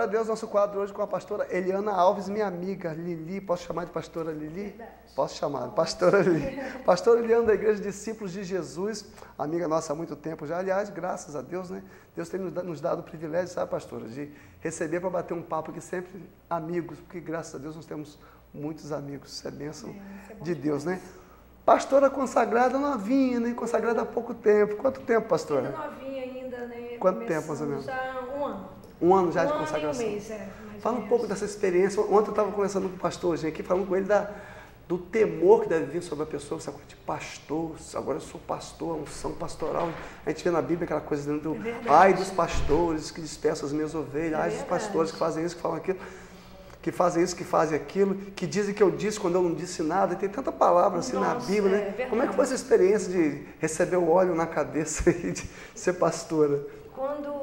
Deus, nosso quadro hoje com a pastora Eliana Alves, minha amiga Lili. Posso chamar de pastora Lili? Verdade. Posso chamar, pastora Lili. Pastora Eliana da Igreja Discípulos de Jesus, amiga nossa há muito tempo já. Aliás, graças a Deus, né? Deus tem nos dado o privilégio, sabe, pastora, de receber para bater um papo aqui sempre amigos, porque graças a Deus nós temos muitos amigos. Isso é bênção de Deus, né? Pastora consagrada novinha, né? Consagrada há pouco tempo. Quanto tempo, pastora? Ainda novinha ainda, né? Quanto tempo, mais ou menos? Já um ano. Um ano já de Um consagração. ano e um mês, Fala um pouco dessa experiência. Ontem eu estava conversando com o pastor hoje aqui, falando com ele do temor que deve vir sobre a pessoa, essa coisa de pastor, agora eu sou pastor, a unção pastoral. A gente vê na Bíblia aquela coisa dentro do ai dos pastores que dispersam as minhas ovelhas, ai dos pastores que fazem isso, que falam aquilo, que fazem isso, que fazem aquilo, que dizem que eu disse quando eu não disse nada. E tem tanta palavra assim na Bíblia, né? Como é que foi essa experiência de receber o óleo na cabeça e de ser pastora? Quando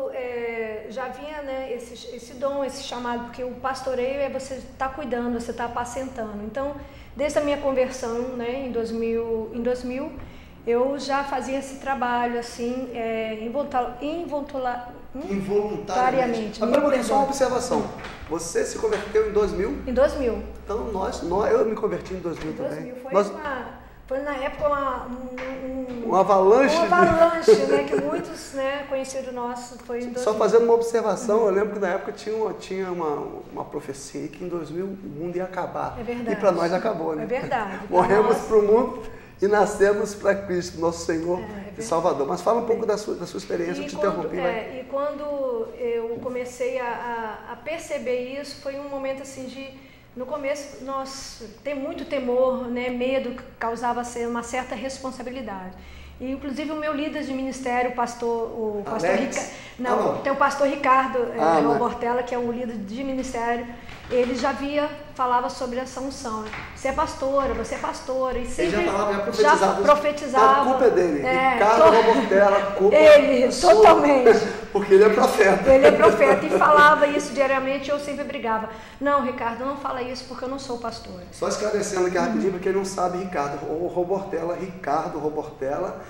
já vinha, né, esse dom, esse chamado, porque o pastoreio é você estar cuidando, você estar apacentando. Então, desde a minha conversão, né, em 2000, eu já fazia esse trabalho assim, involuntariamente. Agora, só uma observação. Você se converteu em 2000? Em 2000. Então, eu me converti em 2000 também. 2000 foi na época uma avalanche. Uma avalanche, né, que muitos, né, conhecidos nossos foi em 2000. Só fazendo uma observação, eu lembro que na época tinha uma profecia que em 2000 o mundo ia acabar. É verdade. E para nós acabou, né? É verdade. Morremos para o mundo e nascemos para Cristo, nosso Senhor e Salvador. Mas fala um pouco da sua experiência, eu te interrompi. E quando eu comecei a perceber isso, foi um momento assim de... No começo, nós tem muito temor, né, medo, causava uma certa responsabilidade. E, inclusive, o meu líder de ministério, o pastor Ricardo, tem o pastor Ricardo Robortella, que é um líder de ministério, ele já falava sobre essa unção. Você é pastora, e sempre ele já profetizava. A culpa é dele. Ricardo Robortella, a culpa ele, totalmente. Porque ele é profeta. Ele é profeta e falava isso diariamente e eu sempre brigava. Não, Ricardo, não fala isso porque eu não sou pastor. Só esclarecendo aqui rapidinho, para quem não sabe, Ricardo Robortella,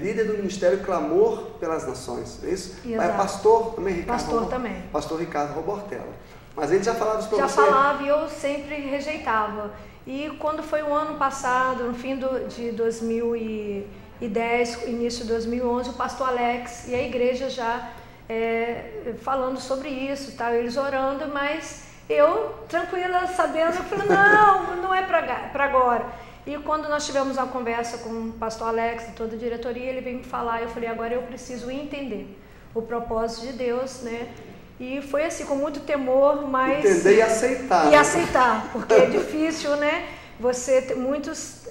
líder do Ministério Clamor pelas Nações, é isso? Exato. É pastor também, Ricardo? Pastor também. Pastor Ricardo Robortella. Mas ele já falava isso para você? Já falava e eu sempre rejeitava. E quando foi o ano passado, no fim de 2010, início de 2011, o pastor Alex e a igreja já falando sobre isso, tá? Eles orando, mas eu, tranquila, sabendo, eu falei, não é para agora. E quando nós tivemos uma conversa com o pastor Alex e toda a diretoria, ele veio me falar, eu falei, agora eu preciso entender o propósito de Deus, né? E foi assim, com muito temor, mas... Entender e aceitar. E aceitar, porque é difícil, né?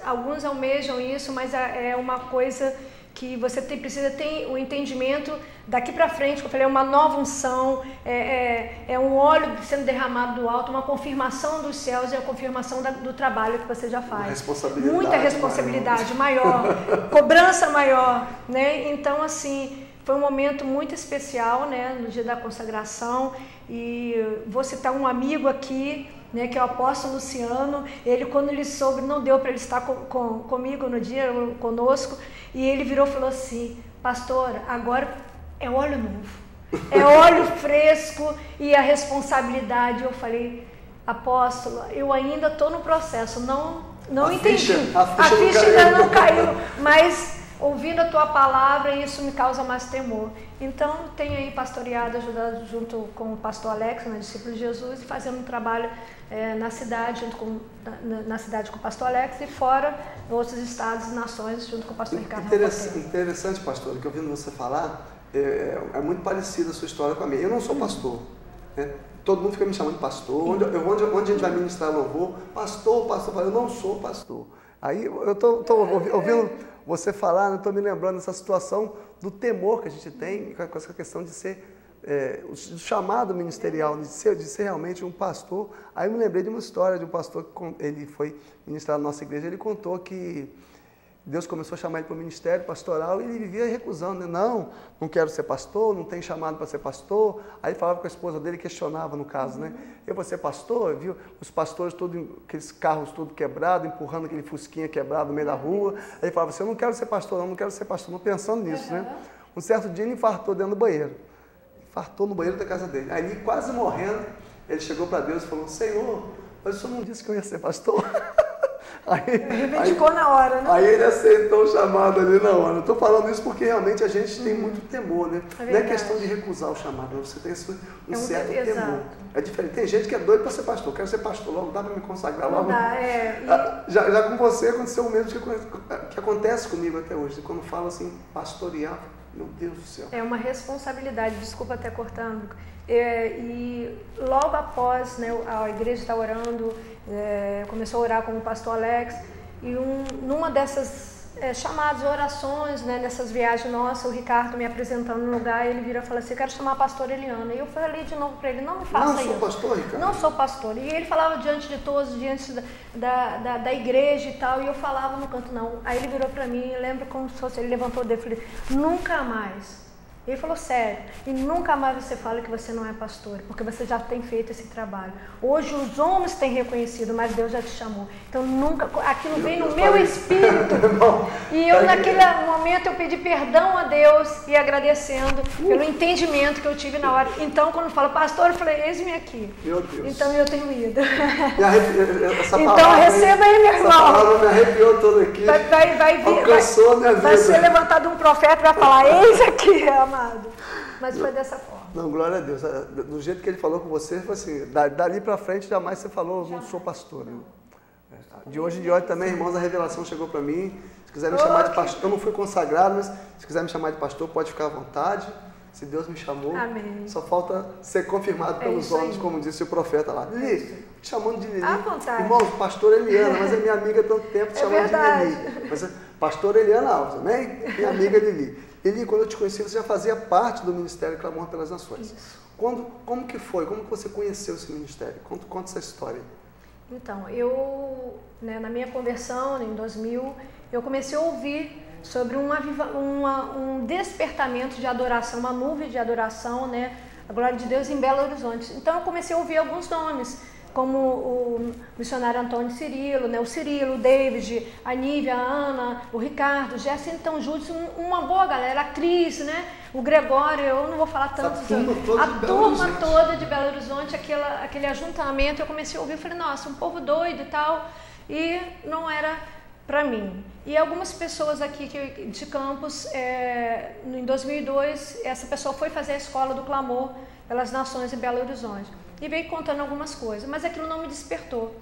Alguns almejam isso, mas é uma coisa que você precisa ter o entendimento daqui para frente, que eu falei, é uma nova unção, é um óleo sendo derramado do alto, uma confirmação dos céus e a confirmação do trabalho que você já faz. Muita responsabilidade maior, cobrança maior, né? Então, assim... Foi um momento muito especial, né, no dia da consagração, e vou citar um amigo aqui, né, que é o apóstolo Luciano. Ele, quando ele soube, não deu para ele estar comigo no dia, conosco, e ele virou e falou assim, pastora, agora é óleo novo, é óleo fresco e a responsabilidade. Eu falei, apóstolo, eu ainda estou no processo, não entendi, a ficha ainda não caiu, mas... Ouvindo a tua palavra, isso me causa mais temor. Então, tenho aí pastoreado, ajudado junto com o pastor Alex, na Discípulo de Jesus, e fazendo um trabalho na cidade, na cidade com o pastor Alex, e fora outros estados e nações, junto com o pastor Ricardo. Interessante, pastor, que ouvindo você falar, é muito parecida a sua história com a minha. Eu não sou pastor, né? Todo mundo fica me chamando de pastor. Onde a gente vai ministrar louvor, pastor, eu não sou pastor. Aí eu estou ouvindo você falar, eu estou me lembrando dessa situação do temor que a gente tem com essa questão de ser, o chamado ministerial, de ser realmente um pastor. Aí eu me lembrei de uma história de um pastor que ele foi ministrar na nossa igreja, ele contou que Deus começou a chamar ele para o ministério pastoral e ele vivia recusando, né? Não quero ser pastor, não tenho chamado para ser pastor. Aí falava com a esposa dele, questionava no caso, né? Eu vou ser pastor, viu? Os pastores, aqueles carros tudo quebrado, empurrando aquele fusquinha quebrado no meio da rua. Aí ele falava assim, eu não quero ser pastor, não quero ser pastor, não pensando nisso, né? Um certo dia ele infartou dentro do banheiro. Infartou no banheiro da casa dele. Aí, quase morrendo, ele chegou para Deus e falou, Senhor, mas o senhor não disse que eu ia ser pastor? Reivindicou na hora, né? Aí ele aceitou o chamado ali na hora. Eu estou falando isso porque realmente a gente tem muito temor, né? Não é questão de recusar o chamado, você tem um certo temor. Exato. É diferente. Tem gente que é doido para ser pastor. Quero ser pastor logo, dá para me consagrar logo. Não dá, Já com você aconteceu o mesmo que acontece comigo até hoje. Quando falo assim, pastorear, meu Deus do céu. É uma responsabilidade, desculpa até cortando. E logo após, né, a igreja está orando, começou a orar com o pastor Alex, e numa dessas chamadas, orações, né, nessas viagens nossas, o Ricardo me apresentando no lugar, ele vira e fala assim, eu quero chamar a pastora Eliana. E eu falei de novo para ele, não me faça isso. Não sou pastor, Ricardo? Não sou pastor. E ele falava diante de todos, diante da igreja e tal, e eu falava no canto não. Aí ele virou para mim, lembra como se fosse, ele levantou o dedo e falou, nunca mais. Ele falou, sério, e nunca mais você fala que você não é pastor, porque você já tem feito esse trabalho. Hoje os homens têm reconhecido, mas Deus já te chamou. Então nunca, aquilo vem no meu espírito. E eu naquele momento eu pedi perdão a Deus e agradecendo pelo entendimento que eu tive na hora. Então quando fala, pastor, eu falei, eis-me aqui. Meu Deus. Então eu tenho ido. Então receba aí, meu irmão. Essa palavra me arrepiou toda aqui. Alcançou a minha vida. Vai ser levantado um profeta e vai falar, eis aqui, amado. Mas foi dessa forma. Não, glória a Deus. Do jeito que ele falou com você, foi assim, dali para frente jamais você falou, não sou pastor. Né? De hoje em diante também, irmãos, a revelação chegou para mim. Se quiser me chamar de pastor, eu não fui consagrado, mas se quiser me chamar de pastor, pode ficar à vontade. Se Deus me chamou, amém. Só falta ser confirmado pelos homens, como disse o profeta lá. Lili, te chamando de Lili. À vontade. Irmãos, pastor Eliana, mas é minha amiga há tanto tempo, te chamando de Lili. Mas pastor Eliana Alves, amém? Minha amiga Lili. Lili, quando eu te conheci, você já fazia parte do Ministério Clamor pelas Nações. Como que foi? Como que você conheceu esse ministério? Conta essa história. Então, eu, né, na minha conversão, em 2000, eu comecei a ouvir sobre um despertamento de adoração, uma nuvem de adoração, né, a glória de Deus em Belo Horizonte. Então, eu comecei a ouvir alguns nomes, como o missionário Antônio Cirilo, né, o Cirilo, o David, a Nívia, a Ana, o Ricardo, o Gerson, então, juntos, uma boa galera, a Cris, né, o Gregório, eu não vou falar tanto, a turma toda de Belo Horizonte, aquele ajuntamento, eu comecei a ouvir, eu falei, nossa, um povo doido e tal, e não era para mim. E algumas pessoas aqui de Campos, em 2002, essa pessoa foi fazer a escola do clamor pelas nações em Belo Horizonte. E veio contando algumas coisas, mas aquilo não me despertou.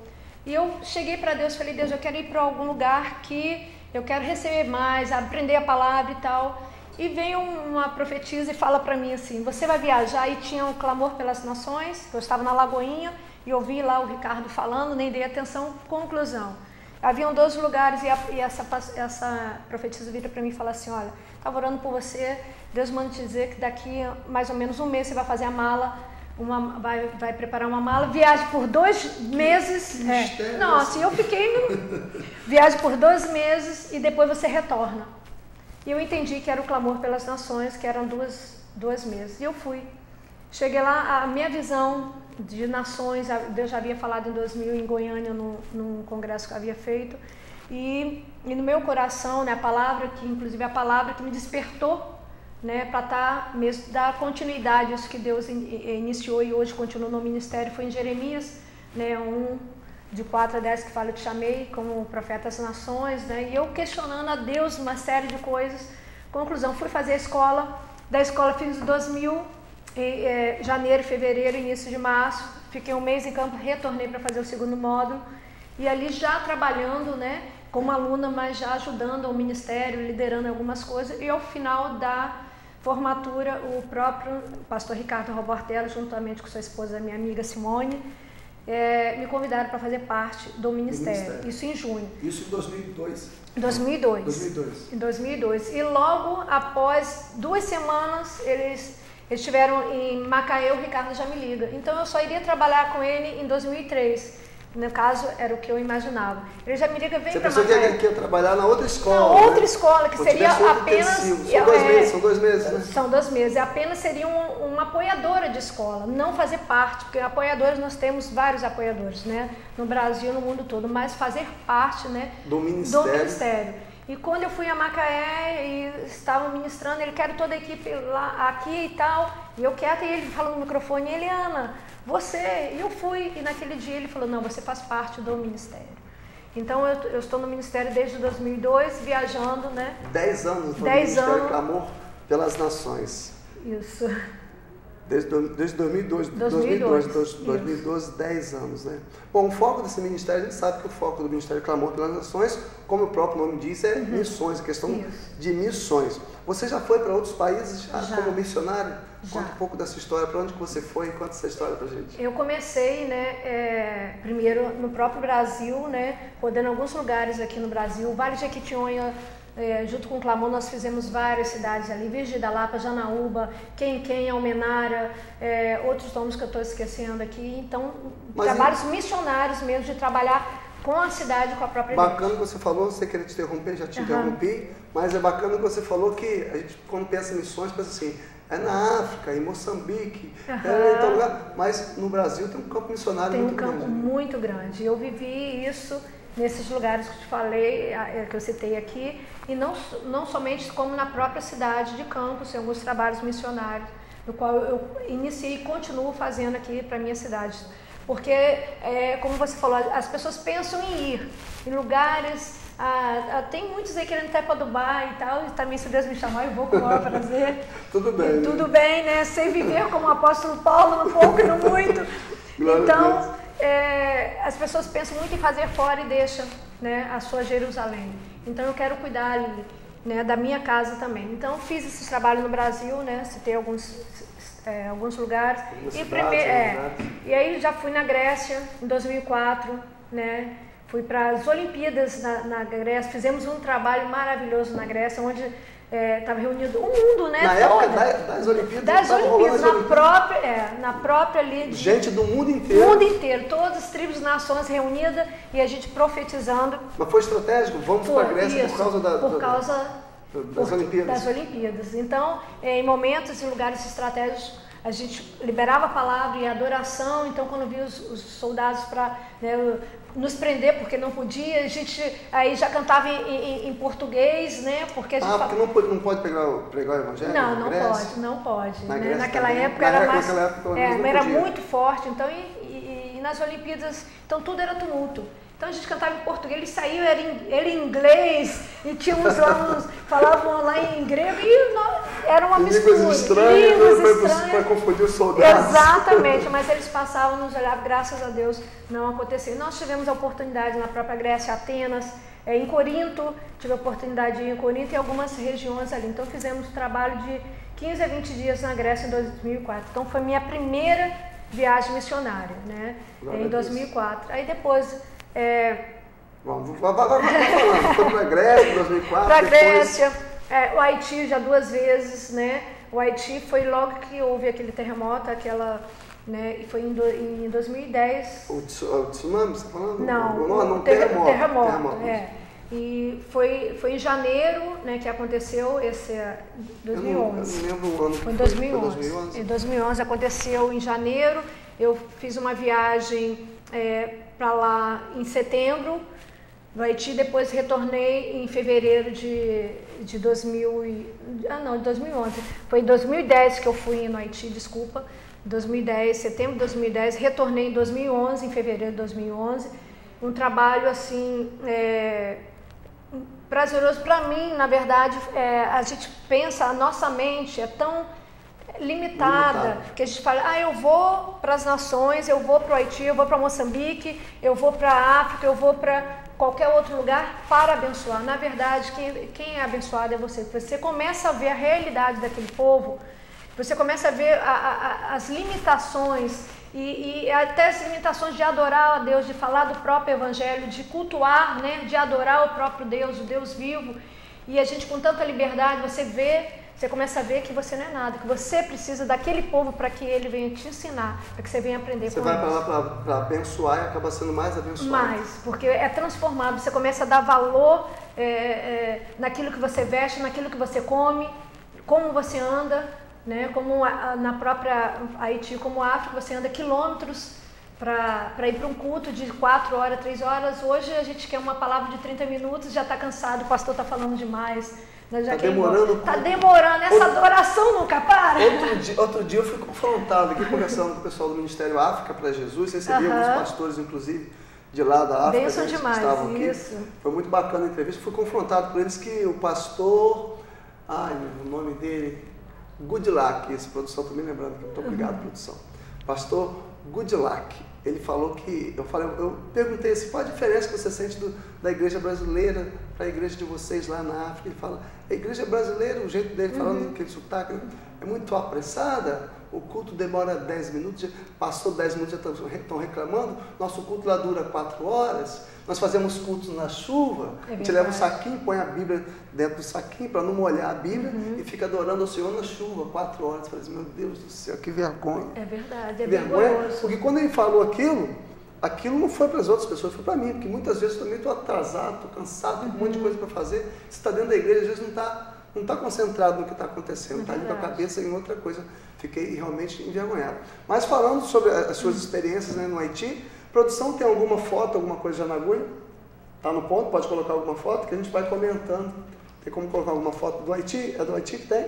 E eu cheguei para Deus e falei, Deus, eu quero ir para algum lugar que eu quero receber mais, aprender a palavra e tal. E vem uma profetisa e fala para mim assim, você vai viajar, e tinha um clamor pelas nações, eu estava na Lagoinha, e ouvi lá o Ricardo falando, nem dei atenção, conclusão. Haviam 12 lugares e essa profetisa vira para mim e fala assim, olha, estava orando por você, Deus manda te dizer que daqui mais ou menos um mês você vai fazer a mala, vai preparar uma mala, viagem por 2 meses. Nossa, e eu fiquei viagem por 2 meses e depois você retorna. E eu entendi que era o clamor pelas nações, que eram 2 meses. E eu fui. Cheguei lá, a minha visão de nações, Deus já havia falado em 2000 em Goiânia, num congresso que eu havia feito. E no meu coração, né, a palavra que, inclusive a palavra que me despertou, né, para mesmo dar continuidade a isso que Deus iniciou e hoje continua no ministério, foi em Jeremias, né, 1:4-10, que fala, eu te chamei como profeta das nações, né, e eu questionando a Deus uma série de coisas. Conclusão, fui fazer a escola, da escola fiz 2000, janeiro, fevereiro, início de março, fiquei um mês em Campo, retornei para fazer o 2º módulo, e ali já trabalhando, né, como aluna, mas já ajudando ao ministério, liderando algumas coisas, e ao final da formatura, o próprio pastor Ricardo Robortello, juntamente com sua esposa, minha amiga Simone, me convidaram para fazer parte do ministério. Isso em junho. Isso em 2002? 2002. Em 2002. E logo após 2 semanas, eles estiveram em Macaé, o Ricardo já me liga. Então eu só iria trabalhar com ele em 2003. No caso, era o que eu imaginava. Ele já me liga, vem para Macaé. Você pensou que ia trabalhar na outra escola? Na outra escola, que seria apenas... São 2 meses, né? São 2 meses. E apenas seria uma apoiadora de escola, não fazer parte, porque apoiadores, nós temos vários apoiadores, né? No Brasil, no mundo todo, mas fazer parte, né? Do ministério. E quando eu fui a Macaé e estavam ministrando, ele quer toda a equipe lá, aqui e tal, e eu quieta, e ele falou no microfone, Eliana, você, e eu fui, e naquele dia ele falou, não, você faz parte do ministério. Então eu estou no ministério desde 2002, viajando, né? 10 anos no 10 Ministério anos. Clamor pelas Nações. Isso. Desde 2012, 10 anos, né? Bom, o foco desse ministério, a gente sabe que o foco do Ministério Clamor pelas Nações, como o próprio nome diz, é missões, a questão de missões. Você já foi para outros países como missionário? Conta um pouco dessa história, para onde que você foi, conta essa história para a gente. Eu comecei, né, primeiro no próprio Brasil, né, rodando alguns lugares aqui no Brasil, Vale de Jequitinhonha, junto com o Clamor, nós fizemos várias cidades ali, Virgem da Lapa, Janaúba, Quem, Almenara, outros nomes que eu estou esquecendo aqui. Então, trabalhos missionários mesmo, de trabalhar com a cidade, com a própria igreja. Bacana que você falou, sem querer te interromper, já te interrompi, mas é bacana que você falou que a gente, quando pensa em missões, pensa assim, é na África, em Moçambique, em tal lugar, mas no Brasil tem um campo missionário muito grande. Tem um campo muito grande. Eu vivi isso nesses lugares que eu te falei, que eu citei aqui, e não somente como na própria cidade de Campos, em alguns trabalhos missionários, no qual eu iniciei e continuo fazendo aqui para a minha cidade. Porque, como você falou, as pessoas pensam em ir em lugares, tem muitos aí querendo até para Dubai e tal, e também se Deus me chamar eu vou com o maior prazer. Tudo bem. Tudo bem, né? Sem viver como o apóstolo Paulo, no pouco e no muito. Então, as pessoas pensam muito em fazer fora e deixam, né, a sua Jerusalém. Então eu quero cuidar ali, né, da minha casa também. Então fiz esse trabalho no Brasil, né, citei alguns lugares. E aí já fui na Grécia em 2004, né, fui para as Olimpíadas na Grécia, fizemos um trabalho maravilhoso na Grécia, onde estava reunido o mundo, né? Na época das Olimpíadas? Das Olimpíadas, na própria ali. Gente do mundo inteiro. Do mundo inteiro, todas as tribos, nações reunidas e a gente profetizando. Mas foi estratégico? Vamos para a Grécia por causa das Olimpíadas? Das Olimpíadas. Então, em momentos e lugares estratégicos, a gente liberava a palavra e a adoração. Então, quando via os soldados para nos prender porque não podia, a gente aí já cantava em português, né? Porque a gente porque não pode pregar o evangelho? Não pode. Né? Naquela época era mais, era muito forte. Então, e nas Olimpíadas, então tudo era tumulto. Então a gente cantava em português, ele saiu, era em inglês, e tinha uns lá, falavam lá em grego, e era uma mistura. Línguas estranhas, para confundir os soldados. Exatamente, mas eles passavam, nos olhavam, graças a Deus não aconteceu. Nós tivemos a oportunidade na própria Grécia, Atenas, em Corinto, tive a oportunidade de ir em Corinto e algumas regiões ali. Então fizemos um trabalho de 15 a 20 dias na Grécia em 2004. Então foi minha primeira viagem missionária, né? Em 2004. Aí depois... Vai falando, foi para a Grécia em 2004. Para a Grécia, o Haiti já 2 vezes, né? O Haiti foi logo que houve aquele terremoto, né? E foi em 2010. O tsunami, você está falando? Não, terremoto. E foi em janeiro, né, que aconteceu esse 2011. Eu não lembro o ano. Foi em 2011. Em 2011 aconteceu em janeiro. Eu fiz uma viagem para lá em setembro, no Haiti, depois retornei em fevereiro de 2011. Foi em 2010 que eu fui no Haiti, desculpa. 2010, setembro de 2010, retornei em 2011, em fevereiro de 2011. Um trabalho assim prazeroso para mim, na verdade. A gente pensa, a nossa mente é tão limitada, que a gente fala, eu vou para as nações, eu vou para o Haiti, eu vou para Moçambique, eu vou para a África, eu vou para qualquer outro lugar para abençoar. Na verdade, quem é abençoado é você. Você começa a ver a realidade daquele povo, você começa a ver as limitações e até as limitações de adorar a Deus, de falar do próprio Evangelho, de cultuar, né, de adorar o próprio Deus, o Deus vivo. E a gente com tanta liberdade, você começa a ver que você não é nada, que você precisa daquele povo para que ele venha te ensinar, para que você venha aprender com eles. Você vai para lá para abençoar e acaba sendo mais abençoado. Mais, porque é transformado, você começa a dar valor naquilo que você veste, naquilo que você come, como você anda, né? Como na própria Haiti, como a África, você anda quilômetros para ir para um culto de 4 horas, 3 horas. Hoje a gente quer uma palavra de 30 minutos, já está cansado, o pastor está falando demais. Está demorando. Está demorando, essa adoração nunca para. Outro dia eu fui confrontado aqui, conversando com o pessoal do Ministério África para Jesus, recebi alguns pastores, inclusive, de lá da África, Benção demais, que estavam aqui. isso. Foi muito bacana a entrevista, fui confrontado por eles que o pastor, o nome dele, Goodluck, essa produção, estou me lembrando aqui, muito obrigado, produção. Pastor Goodluck, ele falou que, eu perguntei assim, qual a diferença que você sente da igreja brasileira para a igreja de vocês lá na África? Ele fala, a igreja brasileira, o jeito dele falando, aquele sotaque, é muito apressada, o culto demora 10 minutos, passou 10 minutos, já estão reclamando, nosso culto lá dura 4 horas, nós fazemos cultos na chuva, a gente leva o saquinho, põe a Bíblia dentro do saquinho para não molhar a Bíblia e fica adorando ao Senhor na chuva, 4 horas. Eu falei assim, meu Deus do céu, que vergonha. É verdade, é vergonha. Porque quando ele falou aquilo não foi para as outras pessoas, foi para mim, porque muitas vezes eu também estou atrasado, estou cansado, tenho um monte de coisa para fazer. Você está dentro da igreja, às vezes não está concentrado no que está acontecendo, está ali com a cabeça em outra coisa. Fiquei realmente envergonhado. Mas falando sobre as suas experiências, né, no Haiti, produção, tem alguma foto, alguma coisa de Anagui? Está no ponto? Pode colocar alguma foto que a gente vai comentando. Tem como colocar alguma foto do Haiti? É do Haiti que tem?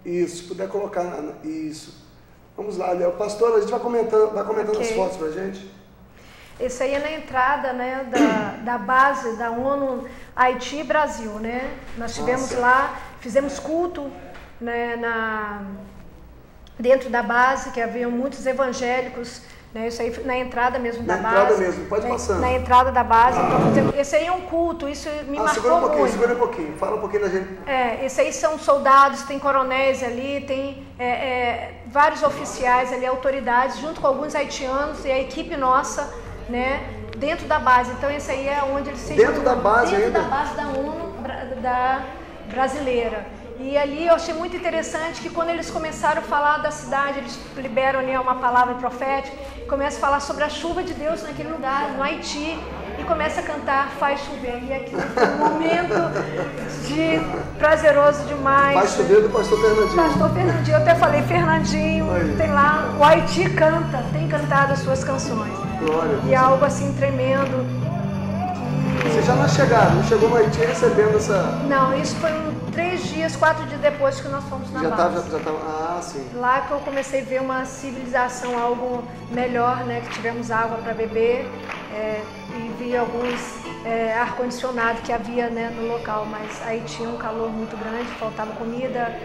Isso, se puder colocar. Isso. Vamos lá, Léo. Pastor, a gente vai comentando as fotos para a gente. Esse aí é na entrada, né, da base da ONU Haiti Brasil, né? Nós estivemos lá, fizemos culto, né, dentro da base, que haviam muitos evangélicos, né? Isso aí na entrada mesmo da base. Na entrada mesmo, pode passar. Na entrada da base. Então, esse aí é um culto, isso me marcou muito. Segura um pouquinho, fala um pouquinho da gente. Esse aí são soldados, tem coronéis ali, tem vários oficiais ali, autoridades, junto com alguns haitianos e a equipe nossa, né, dentro da base. Então esse aí é onde eles se dentro da base da base da ONU da brasileira. E ali eu achei muito interessante que quando eles começaram a falar da cidade, eles liberam ali uma palavra profética, começam a falar sobre a chuva de Deus naquele lugar, no Haiti, e começa a cantar Faz Chover. E aquilo foi um momento prazeroso demais. Faz Chover do pastor Fernandinho. Pastor Fernandinho, eu até falei, Fernandinho, tem lá, o Haiti canta, tem cantado as suas canções. Glória. E é algo assim tremendo. Vocês já não chegaram, não chegou no Haiti recebendo essa... Não, isso foi 3 dias, 4 dias depois que nós fomos na base. Já tava, sim. Lá que eu comecei a ver uma civilização, algo melhor, né? Que tivemos água para beber e vi alguns ar-condicionado que havia, né, no local, mas aí tinha um calor muito grande, faltava comida,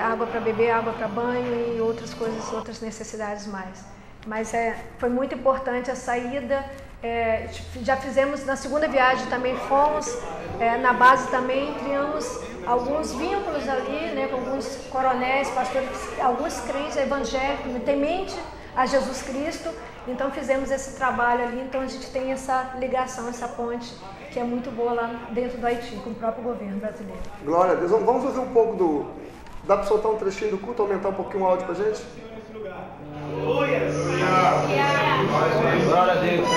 água para beber, água para banho e outras coisas, outras necessidades mais. Mas foi muito importante a saída. Já fizemos na segunda viagem, também fomos na base, também criamos alguns vínculos ali, né, com alguns coronéis, pastores, alguns crentes evangélicos, temente a Jesus Cristo. Então fizemos esse trabalho ali, então a gente tem essa ligação, essa ponte que é muito boa lá dentro do Haiti, com o próprio governo brasileiro. Glória a Deus. Vamos fazer um pouco dá para soltar um trechinho do culto, aumentar um pouquinho o áudio pra gente? Glória a Deus. Glória a Deus.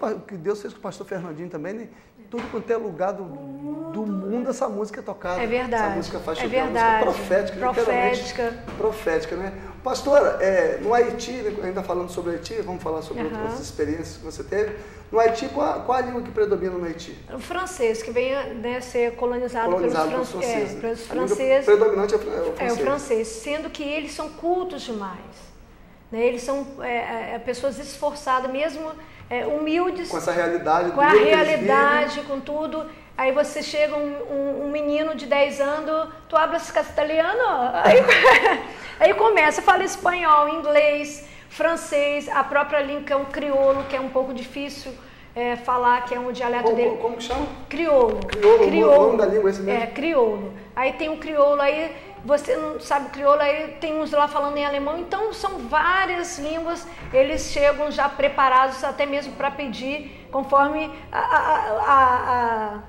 O que Deus fez com o pastor Fernandinho também, né? Tudo quanto é lugar do mundo, essa música é tocada. É verdade. Essa música faz chover, verdade. Uma música profética. Profética, né? Pastora, no Haiti, ainda falando sobre o Haiti, vamos falar sobre outras experiências que você teve. No Haiti, qual a língua que predomina no Haiti? O francês, que vem, né, ser colonizado pelos franceses. Pelos franceses. O predominante é o francês. É o francês, sendo que eles são cultos demais. Né? Eles são pessoas esforçadas, mesmo humildes. Com essa realidade. Com a realidade, com tudo. Aí você chega um menino de 10 anos, tu hablas castelhano? Aí começa, fala espanhol, inglês, francês, a própria língua que é um crioulo, que é um pouco difícil falar, que é um dialeto dele. Como que chama? Crioulo. Crioulo. O nome da língua é esse mesmo? Crioulo. Aí tem um crioulo, aí você não sabe crioulo, aí tem uns lá falando em alemão. Então são várias línguas, eles chegam já preparados até mesmo para pedir conforme a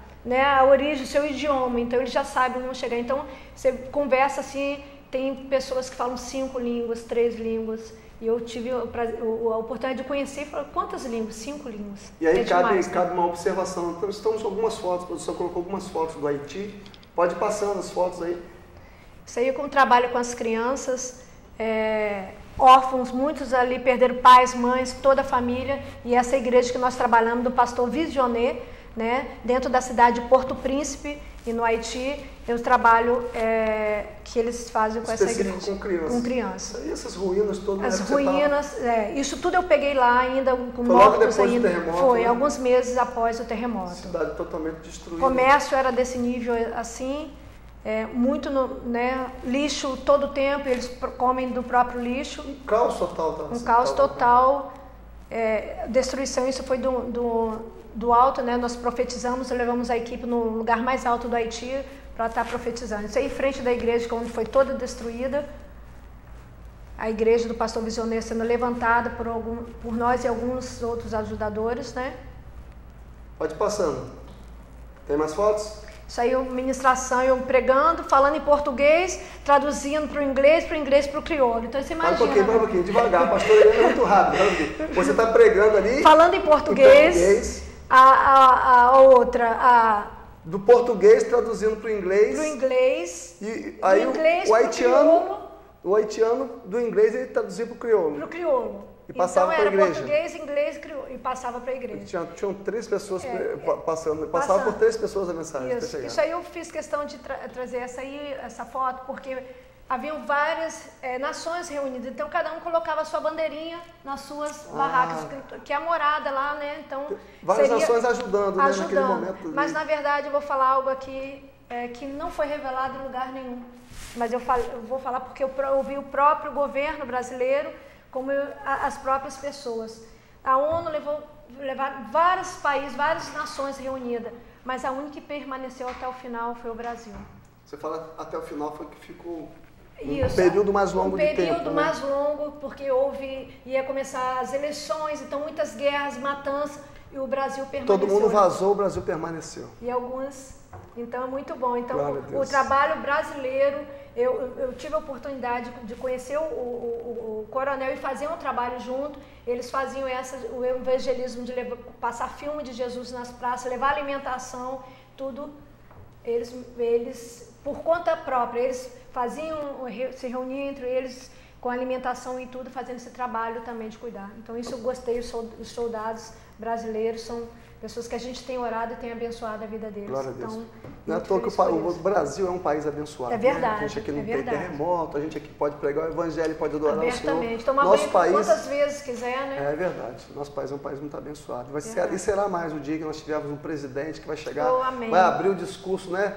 origem, o seu idioma. Então eles já sabem como chegar. Então você conversa assim, tem pessoas que falam 5 línguas, 3 línguas. E eu tive a oportunidade de conhecer e falar, quantas línguas? 5 línguas. E aí cabe uma observação. Então, estamos com algumas fotos, a produção colocou algumas fotos do Haiti. Pode ir passando as fotos aí. Isso aí com o trabalho com as crianças, órfãos, muitos ali perderam pais, mães, toda a família. E essa igreja que nós trabalhamos, do pastor Visionet, né, dentro da cidade de Porto Príncipe e no Haiti, é o trabalho que eles fazem com essa igreja. Com crianças. E essas ruínas todas? As ruínas, isso tudo eu peguei lá ainda, com logo depois do terremoto? Foi, alguns meses após o terremoto. Cidade totalmente destruída. O comércio era desse nível assim, muito lixo todo o tempo, eles comem do próprio lixo. Um caos total. Tá? Um caos total, destruição, isso foi do alto, né? Nós profetizamos e levamos a equipe no lugar mais alto do Haiti para estar profetizando. Isso aí em frente da igreja, onde foi toda destruída, a igreja do pastor Visionet sendo levantada por nós e alguns outros ajudadores, né? Pode ir passando. Tem mais fotos? Isso aí, ministração, eu pregando, falando em português, traduzindo para o inglês para o crioulo. Então você imagina. Vai um pouquinho, devagar, pastor, ele é muito rápido. Você está pregando ali. Falando em português. A outra, do português traduzindo para o inglês. Para o inglês. E aí o haitiano do inglês ele traduzia para o crioulo. Para o crioulo. E passava para a igreja. Português, inglês, crioulo, e passava para a igreja. Tinham 3 pessoas passando. Passava por 3 pessoas a mensagem. Isso aí eu fiz questão de trazer essa foto, porque haviam várias nações reunidas, então cada um colocava a sua bandeirinha nas suas barracas, que é a morada lá, né? Então, várias nações ajudando, né, naquele momento. Mas na verdade eu vou falar algo aqui que não foi revelado em lugar nenhum. Mas eu vou falar porque eu ouvi o próprio governo brasileiro, como as próprias pessoas. A ONU levaram vários países, várias nações reunidas, mas a única que permaneceu até o final foi o Brasil. Você fala até o final foi que ficou... Isso, um período mais longo de tempo. Um período mais longo, porque ia começar as eleições, então muitas guerras, matanças, e o Brasil permaneceu. Todo mundo vazou, o Brasil permaneceu. E alguns, então é muito bom. Então o trabalho brasileiro, eu tive a oportunidade de conhecer o coronel e fazer um trabalho junto. Eles faziam o evangelismo de passar filme de Jesus nas praças, levar alimentação, tudo. Eles por conta própria, eles se reuniam entre eles com alimentação e tudo, fazendo esse trabalho também de cuidar. Então isso eu gostei, os soldados brasileiros são pessoas que a gente tem orado e tem abençoado a vida deles. Glória a Deus. Então, não é à toa que o Brasil é um país abençoado. É verdade. Né? A gente aqui não tem terremoto, a gente aqui pode pregar o evangelho, pode adorar o Senhor. Abertamente. Tomar banho quantas vezes quiser, né? É verdade. Nosso país é um país muito abençoado. E será mais o dia que nós tivermos um presidente que vai chegar, vai abrir o discurso, né?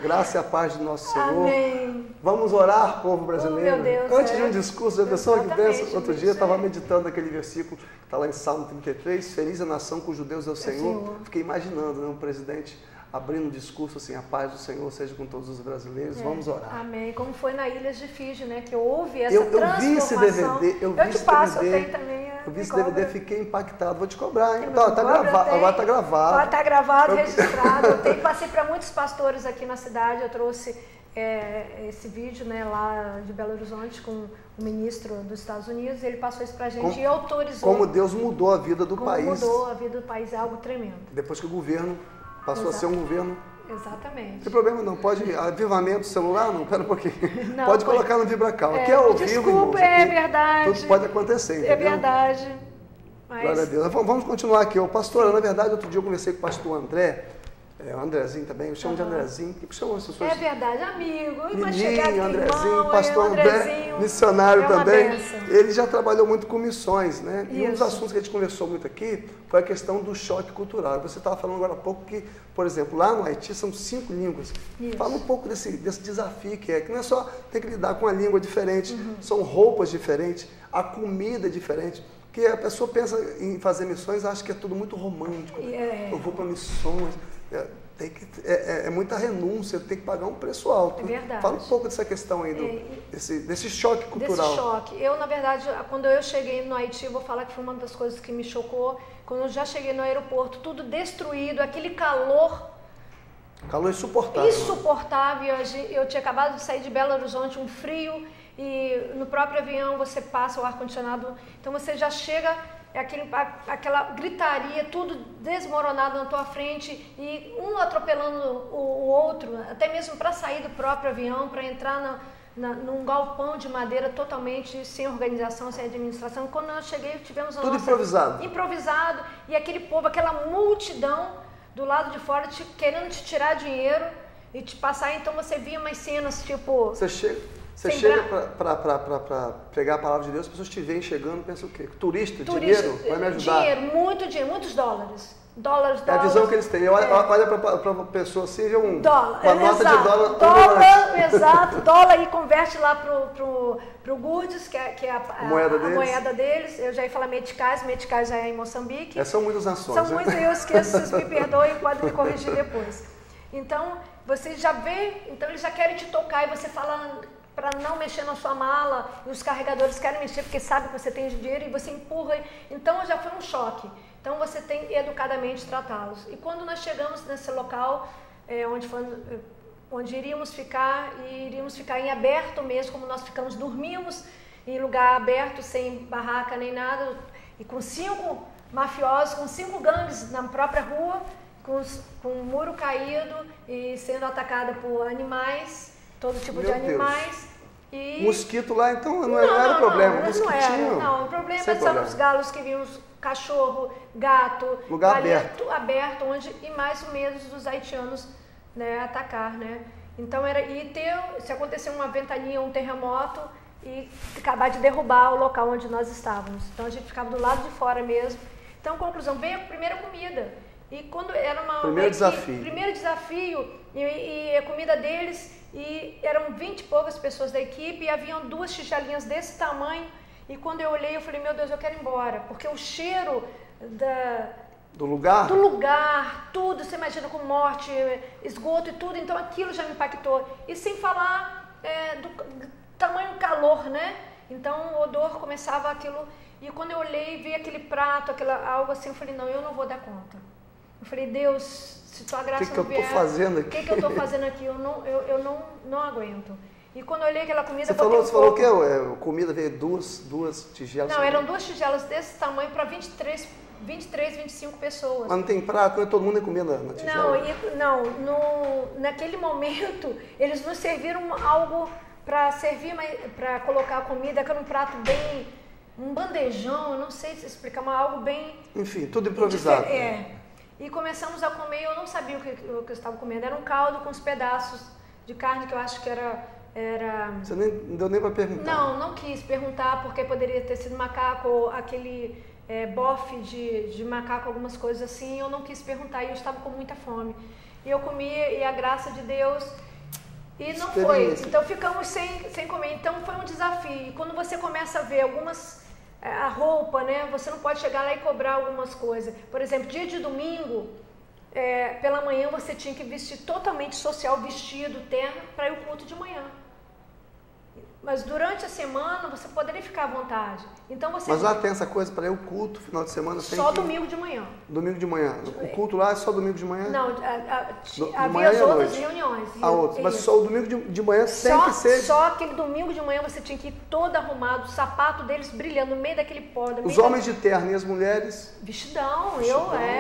Graça e a paz de nosso Senhor. Amém. Vamos orar, povo brasileiro. Meu Deus, antes de um discurso, a pessoa que pensa, outro dia eu estava meditando meditando aquele versículo que está lá em Salmo 33, feliz a nação cujo Deus é o Senhor. Fiquei imaginando, né, um presidente abrindo um discurso assim, a paz do Senhor seja com todos os brasileiros, vamos orar. Amém. Como foi na Ilhas de Fiji, né, que houve essa transformação. Vi esse DVD, eu vi esse DVD. Eu vi esse DVD, fiquei impactado. Vou te cobrar, hein? Tá gravado, agora tá gravado. Agora tá gravado, registrado. Passei para muitos pastores aqui na cidade, eu trouxe esse vídeo, né, lá de Belo Horizonte com o ministro dos Estados Unidos, ele passou isso pra gente e autorizou. Como Deus mudou a vida do país. Mudou a vida do país, é algo tremendo. Depois que o governo passou a ser um governo. Exatamente. Não tem problema não, pode avivamento celular, não, pera um pouquinho. Não, pode colocar no Vibracal. Aqui é ao vivo, desculpa, irmãos, verdade. Tudo pode acontecer, entendeu? É verdade. Mas... Glória a Deus. Vamos continuar aqui. O pastor, na verdade, outro dia eu conversei com o pastor André, o Andrezinho também, eu chamo de Andrezinho. O que chama as pessoas? É verdade, amigo. Menino, Andrezinho, pastor André, missionário também. Ele já trabalhou muito com missões, né? E um dos assuntos que a gente conversou muito aqui foi a questão do choque cultural. Você estava falando agora há pouco que, por exemplo, lá no Haiti são 5 línguas. Isso. Fala um pouco desse desafio que não é só ter que lidar com a língua diferente, são roupas diferentes, a comida é diferente. Porque a pessoa pensa em fazer missões, acha que é tudo muito romântico. Eu vou para missões. É muita renúncia, tem que pagar um preço alto. É verdade. Fala um pouco dessa questão aí, desse choque cultural. Desse choque. Eu, na verdade, quando eu cheguei no Haiti, eu vou falar que foi uma das coisas que me chocou. Quando eu já cheguei no aeroporto, tudo destruído, aquele calor... Calor insuportável. Insuportável. Eu tinha acabado de sair de Belo Horizonte, um frio, e no próprio avião você passa o ar-condicionado, então você já chega... aquela gritaria, tudo desmoronado na tua frente e um atropelando o outro, até mesmo para sair do próprio avião, para entrar num galpão de madeira totalmente sem organização, sem administração. Quando nós cheguei, tivemos tudo improvisado. Improvisado, e aquele povo, aquela multidão do lado de fora querendo te tirar dinheiro e te passar. Então você via umas cenas tipo... Você chega para pregar a palavra de Deus, as pessoas te veem chegando e pensam o quê? Turista, dinheiro, vai me ajudar. Dinheiro, muitos dólares. É a visão que eles têm. Olha para a pessoa assim, vê uma nota de dólar. Exato, dólar, e converte lá pro Gurdes, que é a moeda deles. Eu já ia falar meticais já é em Moçambique. São muitas nações. São muitas, eu esqueço, vocês me perdoem, podem me corrigir depois. Então, você já vê, então eles já querem te tocar e você fala... para não mexer na sua mala, e os carregadores querem mexer porque sabem que você tem dinheiro e você empurra. Então já foi um choque. Então você tem que educadamente tratá-los. E quando nós chegamos nesse local, onde iríamos ficar em aberto mesmo, como nós ficamos, dormimos em lugar aberto, sem barraca nem nada, e com 5 mafiosos, com 5 gangues na própria rua, com um muro caído e sendo atacada por animais, todo tipo de animais. E... Mosquito lá, então, não era problema. Não, o problema são os galos que vinham, cachorro, gato, lugar aberto, onde e mais medo dos haitianos, né, atacar, né? Então se acontecer uma ventania, um terremoto e acabar de derrubar o local onde nós estávamos. Então a gente ficava do lado de fora mesmo. Então, conclusão, veio a primeira comida. E quando era primeiro desafio e a comida deles, e eram 20 e poucas pessoas da equipe, e haviam 2 tigelinhas desse tamanho, e quando eu olhei, eu falei, meu Deus, eu quero ir embora, porque o cheiro do lugar, tudo, você imagina, com morte, esgoto e tudo, então aquilo já me impactou, e sem falar do tamanho calor, né? Então o odor começava aquilo, e quando eu olhei, vi aquele prato, algo assim, eu falei, não, eu não vou dar conta. Eu falei, Deus, se tua graça não vier, o que eu estou fazendo aqui? Eu não aguento. E quando eu olhei aquela comida... Você falou que comida veio duas tigelas? Não, eram 2 tigelas desse tamanho para 23, 25 pessoas. Mas não tem prato, todo mundo ia comer na tigela? Naquele momento, eles nos serviram algo para colocar a comida, que era um prato bem... um bandejão, eu não sei se explicar, mas algo bem... Enfim, tudo improvisado. E começamos a comer, eu não sabia o que eu estava comendo. Era um caldo com uns pedaços de carne que eu acho que era... Você não deu nem para perguntar? Não quis perguntar, porque poderia ter sido macaco, ou aquele bofe de macaco, algumas coisas assim. Eu não quis perguntar e eu estava com muita fome. E eu comi, e a graça de Deus... E não foi. Então ficamos sem comer. Então foi um desafio. E quando você começa a ver a roupa, né? Você não pode chegar lá e cobrar algumas coisas. Por exemplo, dia de domingo, pela manhã você tinha que vestir totalmente social, vestido, terno, para ir ao culto de manhã. Mas durante a semana você poderia ficar à vontade. Então Mas lá tem essa coisa para ir ao culto, final de semana? Só domingo de manhã. Domingo de manhã. O culto lá é só domingo de manhã? Não, havia as outras reuniões. Mas só o domingo de manhã sempre ser... Só aquele domingo de manhã você tinha que ir todo arrumado, o sapato deles brilhando no meio daquele pó. Os homens de terno e as mulheres? Vestidão,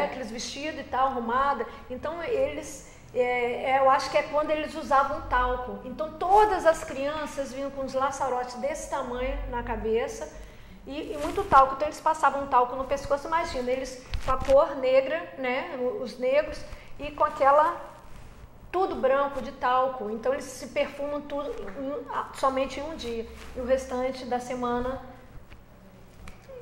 aqueles vestidos e tal, arrumada. Então eles... eu acho que é quando eles usavam talco. Então todas as crianças vinham com os laçarotes desse tamanho na cabeça e muito talco. Então eles passavam talco no pescoço, imagina, eles com a cor negra, né, os negros, e com tudo branco de talco. Então eles se perfumam somente em um dia, e o restante da semana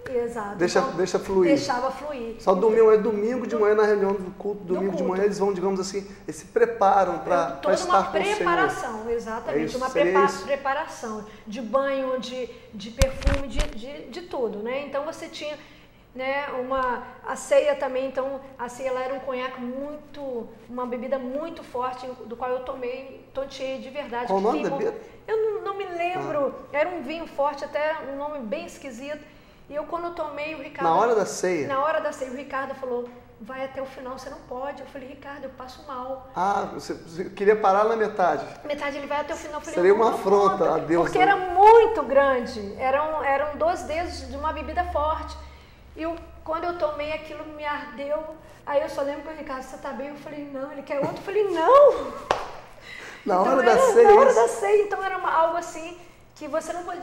Exato. Deixa fluir. Deixava fluir. Só domingo de manhã, na reunião do culto, domingo de manhã, eles vão, digamos assim, eles se preparam para estar com o Senhor. Toda uma preparação, exatamente, uma preparação de banho, de perfume, de tudo, né? Então você tinha, né, a ceia também, então a ceia ela era um conhaque uma bebida muito forte, do qual eu tonteei de verdade. Qual o nome da bebida? Eu não me lembro, era um vinho forte, até um nome bem esquisito. E eu quando eu tomei, o Ricardo... Na hora da ceia? Na hora da ceia, o Ricardo falou, vai até o final, você não pode. Eu falei, Ricardo, eu passo mal. Ah, você queria parar na metade? Metade, ele vai até o final. Eu falei, seria uma afronta a Deus. Porque era muito grande, eram 2 dedos de uma bebida forte. E quando eu tomei, aquilo me ardeu. Aí eu só lembro que o Ricardo, você tá bem? Eu falei, não. Ele quer outro? Eu falei, não. Na hora da ceia? Na hora da ceia, então era algo assim que você não pode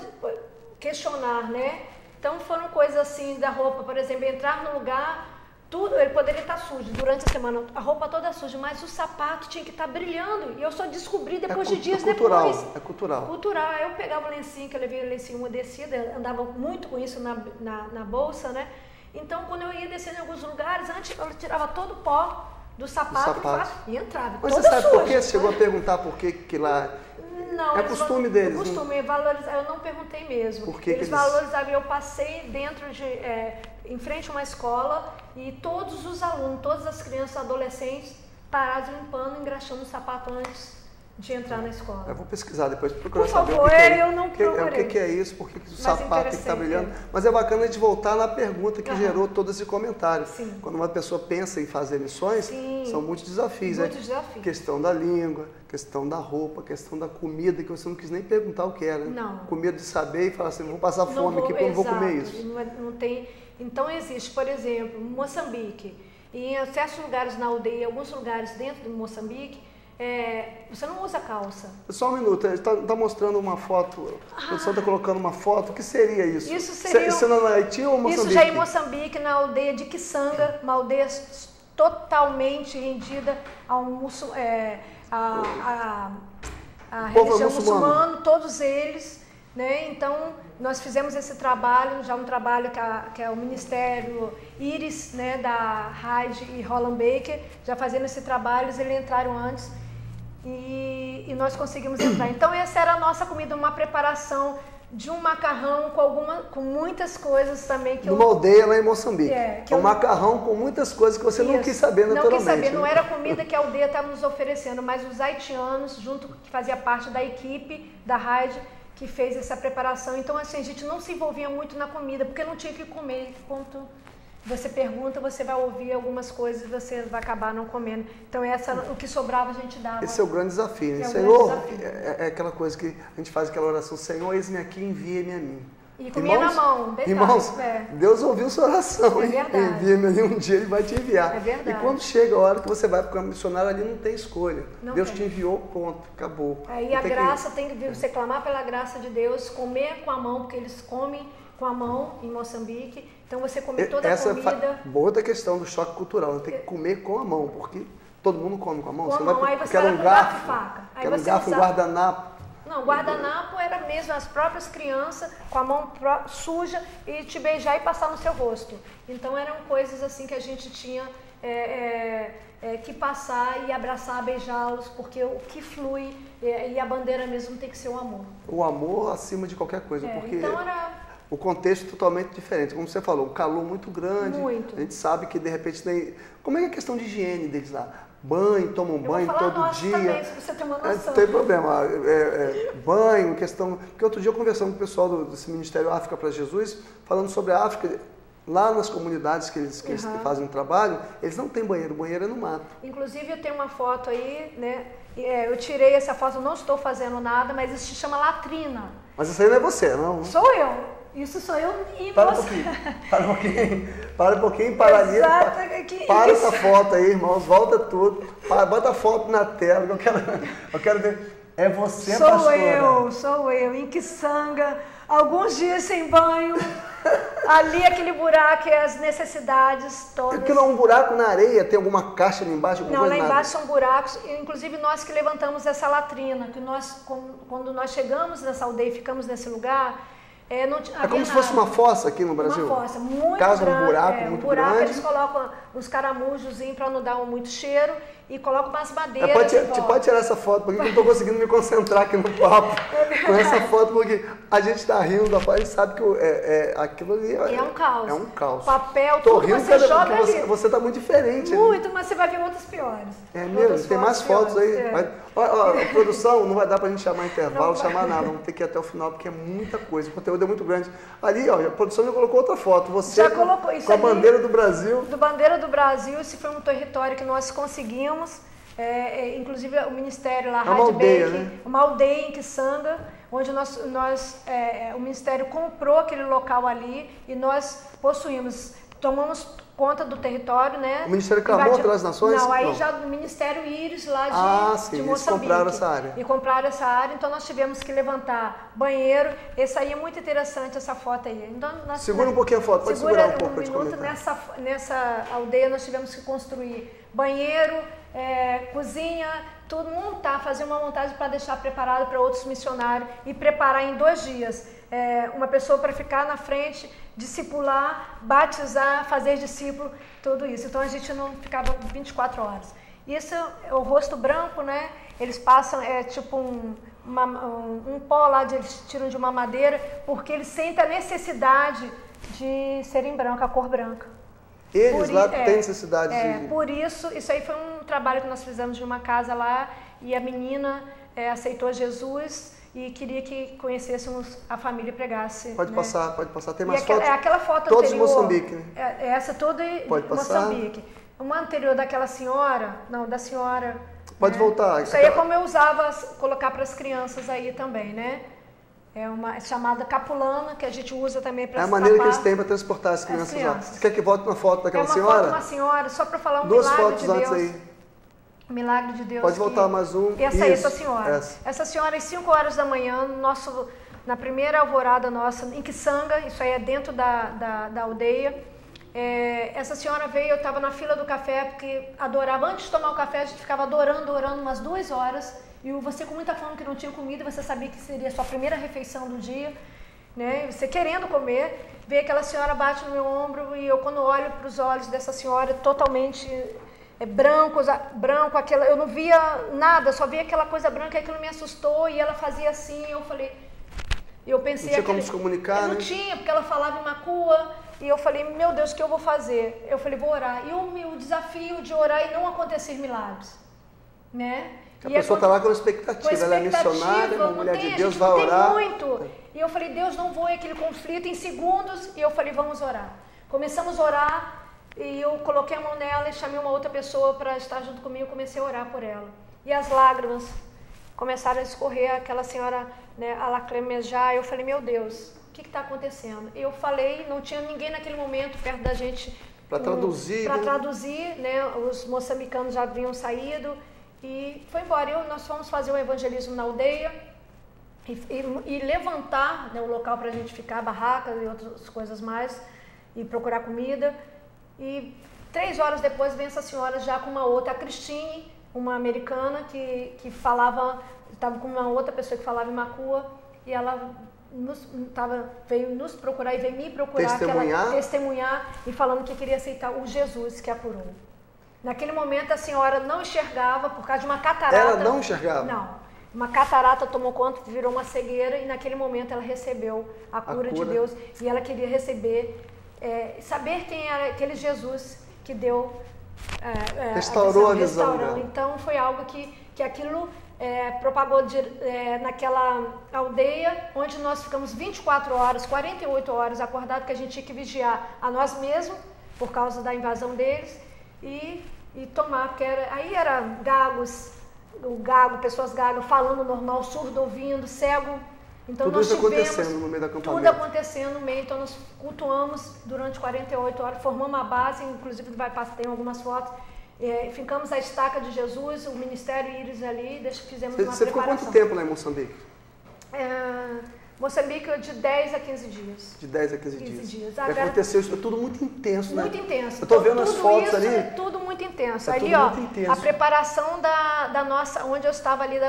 questionar, né? Então foram coisas assim da roupa, por exemplo, entrar no lugar, tudo, ele poderia estar sujo durante a semana, a roupa toda suja, mas o sapato tinha que estar brilhando. E eu só descobri depois de dias depois. É cultural. Cultural. Eu pegava o lencinho, que eu levei o lencinho umedecido, andava muito com isso na bolsa, né? Então quando eu ia descendo em alguns lugares, antes eu tirava todo o pó do sapato. E entrava. Mas você sabe por que? Você chegou a perguntar por que lá... Não, é costume deles. Costume, eu não perguntei mesmo. Por que eles valorizavam. Eu passei em frente a uma escola e todos os alunos, todas as crianças, adolescentes, parados limpando, engraxando o sapato antes de entrar na escola. Eu vou pesquisar depois, procurar por favor, saber o que é. Eu não procurei. O que é isso, por que o sapato tem que estar brilhando. Mas é bacana a gente voltar na pergunta que gerou todo esse comentário. Sim. Quando uma pessoa pensa em fazer missões, são muitos desafios. Muitos desafios. Questão da língua, questão da roupa, questão da comida, que você não quis nem perguntar o que era. Não. Com medo de saber e falar assim, vou passar fome aqui porque eu não vou comer isso. Não tem. Então existe, por exemplo, Moçambique, e em certos lugares na aldeia, alguns lugares dentro de Moçambique, você não usa calça. Só um minuto, ele está mostrando uma foto, a pessoa está colocando uma foto, o que seria isso? Isso seria... Isso no Haiti ou Moçambique? Isso já em Moçambique, na aldeia de Kisanga, uma aldeia totalmente rendida ao a religião muçulmana, todos eles, né? Então nós fizemos esse trabalho, já um trabalho que é o Ministério Iris, né, da Hyde e Roland Baker, já fazendo esse trabalho, eles entraram antes e nós conseguimos entrar. Então essa era a nossa comida, uma preparação de um macarrão com muitas coisas também que numa aldeia lá em Moçambique. Um macarrão com muitas coisas que você não quis saber naturalmente. Não quis saber, não era a comida que a aldeia estava nos oferecendo, mas os haitianos, que fazia parte da equipe da Hyde, que fez essa preparação. Então assim, a gente não se envolvia muito na comida, porque não tinha que comer. Quando você pergunta, você vai ouvir algumas coisas e você vai acabar não comendo. Então o que sobrava a gente dava. Esse é o grande desafio, né? Senhor, é aquela coisa que a gente faz aquela oração, Senhor, eis-me aqui, envia-me a mim. E comia na mão, detalhe. Irmãos, Deus ouviu sua oração, hein? Envia-me a mim, um dia Ele vai te enviar. É verdade. E quando chega a hora que você vai para o campo missionário, ali não tem escolha. Deus te enviou, ponto, acabou. E a graça tem que você clamar pela graça de Deus, comer com a mão, porque eles comem com a mão em Moçambique. Então você come toda a comida. Outra questão do choque cultural, tem que comer com a mão, porque todo mundo come com a mão. Com a mão, aí você quer um garfo e faca. Quer um garfo, um guardanapo. Não, guardanapo era mesmo as próprias crianças com a mão suja e te beijar e passar no seu rosto. Então eram coisas assim que a gente tinha que passar e abraçar, beijá-los, porque o que flui e a bandeira mesmo tem que ser o amor. O amor acima de qualquer coisa, porque então o contexto é totalmente diferente. Como você falou, um calor muito grande. Muito. A gente sabe que de repente tem... Como é que é a questão de higiene deles lá? Banho, tomam banho todo dia. Também, se você tem uma noção. Não tem problema. Banho, questão... Porque outro dia eu conversando com o pessoal desse Ministério África para Jesus, falando sobre a África, lá nas comunidades que eles fazem um trabalho, eles não têm banheiro, o banheiro é no mato. Inclusive eu tenho uma foto aí, né? Eu tirei essa foto, não estou fazendo nada, mas isso se chama latrina. Mas isso aí não é você, não? Sou eu. Isso sou eu e para um pouquinho. Para um pouquinho, para ali. Para essa foto aí, irmãos, volta tudo. Bota a foto na tela, eu quero ver. É você, pastora. Sou eu, em Kisanga, alguns dias sem banho, ali aquele buraco e as necessidades todas. Aquilo é um buraco na areia, tem alguma caixa ali embaixo? Não, lá embaixo são buracos, inclusive nós que levantamos essa latrina, que quando nós chegamos nessa aldeia e ficamos nesse lugar, Não é como se fosse uma fossa aqui no Brasil? Uma fossa muito Caso grande. Um buraco muito grande. Eles colocam uns caramujos para não dar muito cheiro e colocam umas madeiras. Pode tirar essa foto, porque eu não estou conseguindo me concentrar aqui no papo com essa foto, porque a gente está rindo, rapaz, a gente sabe que aquilo ali é um caos. É um caos. Papel, Tô tudo rindo você joga porque ali. você está muito diferente. Muito, mas você vai ver outras piores. É mesmo? Tem mais fotos aí? Ó, produção, não vai dar pra gente chamar intervalo, chamar nada. Vamos ter que ir até o final, porque é muita coisa. O conteúdo é muito grande. Ali, ó, a produção já colocou outra foto. Você já colocou isso com a bandeira do Brasil. Do bandeira do Brasil, esse foi um território que nós conseguimos. Inclusive o Ministério lá, uma aldeia, né? Uma aldeia em Kisanga, onde o Ministério comprou aquele local ali e nós possuímos, tomamos conta do território, né? O Ministério clamou atrás das nações? Não, aí já o Ministério Íris lá de Moçambique. Eles compraram essa área. E compraram essa área, então nós tivemos que levantar banheiro. Esse aí é muito interessante, essa foto aí. Então, segura um pouquinho a foto, pode segurar um pouco. Minuto, nessa aldeia nós tivemos que construir banheiro, cozinha, tudo, fazer uma montagem para deixar preparado para outros missionários e preparar em 2 dias. Uma pessoa para ficar na frente, discipular, batizar, fazer discípulo, tudo isso. Então a gente não ficava 24 horas. Isso é o rosto branco, né? Eles passam, tipo um pó lá, eles tiram de uma madeira, porque eles sentem a necessidade de serem branco, a cor branca. Eles lá têm necessidade de... Por isso aí foi um trabalho que nós fizemos de uma casa lá, e a menina aceitou Jesus e queria que conhecêssemos a família e pregasse. Pode passar. Tem mais fotos? Aquela foto todos anterior. Todos em Moçambique, né? Essa toda em Moçambique. Uma anterior daquela senhora, da senhora... Pode voltar. Isso aí é como eu usava, colocar para as crianças aí também, né? É uma chamada capulana, que a gente usa também para a maneira que eles têm para transportar as crianças lá. Você quer que volte uma foto daquela senhora? Foto de uma senhora, só para falar um 2 milagre fotos de Deus. Antes aí. Um milagre de Deus. Pode voltar mais um. Essa senhora. Essa senhora, às 5 horas da manhã, na primeira alvorada nossa, em Kisanga, isso aí é dentro da aldeia. Essa senhora veio, eu estava na fila do café, porque adorava, antes de tomar o café, a gente ficava orando umas 2 horas. E você com muita fome, que não tinha comida, você sabia que seria a sua primeira refeição do dia, né? Você querendo comer, vê aquela senhora, bate no meu ombro, e eu, quando olho para os olhos dessa senhora, totalmente branco, eu não via nada, só via aquela coisa branca, e aquilo me assustou, e ela fazia assim, eu pensei... Não tinha como se comunicar, né? Não tinha, porque ela falava em Macua, e eu falei, meu Deus, o que eu vou fazer? Eu falei, vou orar. E o desafio de orar e não acontecer milagres, né? A pessoa está lá com expectativa, ela é missionária, uma mulher de Deus, vai orar. Muito. E eu falei, Deus, não vou, aquele conflito em segundos, e eu falei, vamos orar. Começamos a orar, e eu coloquei a mão nela e chamei uma outra pessoa para estar junto comigo, comecei a orar por ela. E as lágrimas começaram a escorrer, aquela senhora, né, a lacrimejar, eu falei, meu Deus, o que está acontecendo? E eu falei, não tinha ninguém naquele momento perto da gente. Para traduzir. Para traduzir, né, os moçambicanos já haviam saído. E foi embora. Nós fomos fazer um evangelismo na aldeia e levantar, né, o local para a gente ficar, barracas e outras coisas mais, e procurar comida. E 3 horas depois vem essa senhora já com uma outra, a Cristine, uma americana que falava, estava com uma outra pessoa que falava em Macua, e ela veio nos procurar e veio me procurar, testemunhar e falando que queria aceitar o Jesus que a curou. Naquele momento a senhora não enxergava por causa de uma catarata. Ela não enxergava? Não. Uma catarata tomou conta, virou uma cegueira, e naquele momento ela recebeu a cura de Deus. E ela queria receber, saber quem era aquele Jesus que deu... restaurou a visão dela. Então foi algo que aquilo propagou naquela aldeia, onde nós ficamos 24 horas, 48 horas acordados, que a gente tinha que vigiar a nós mesmos, por causa da invasão deles, e tomar, porque aí era pessoas gagas falando normal, surdo ouvindo, cego. Então tudo nós isso tivemos acontecendo no meio do acampamento. Tudo acontecendo no meio, então nós cultuamos durante 48 horas, formamos uma base, inclusive tem algumas fotos, ficamos a estaca de Jesus, o Ministério Íris ali, fizemos uma preparação. Você ficou quanto tempo lá em Moçambique? Moçambique de 10 a 15 dias. De 10 a 15 dias. Aconteceu isso, tudo muito intenso, né? Muito intenso. Eu estou vendo as fotos ali. É tudo muito intenso. É ali, tudo muito intenso. A preparação da nossa, onde eu estava ali,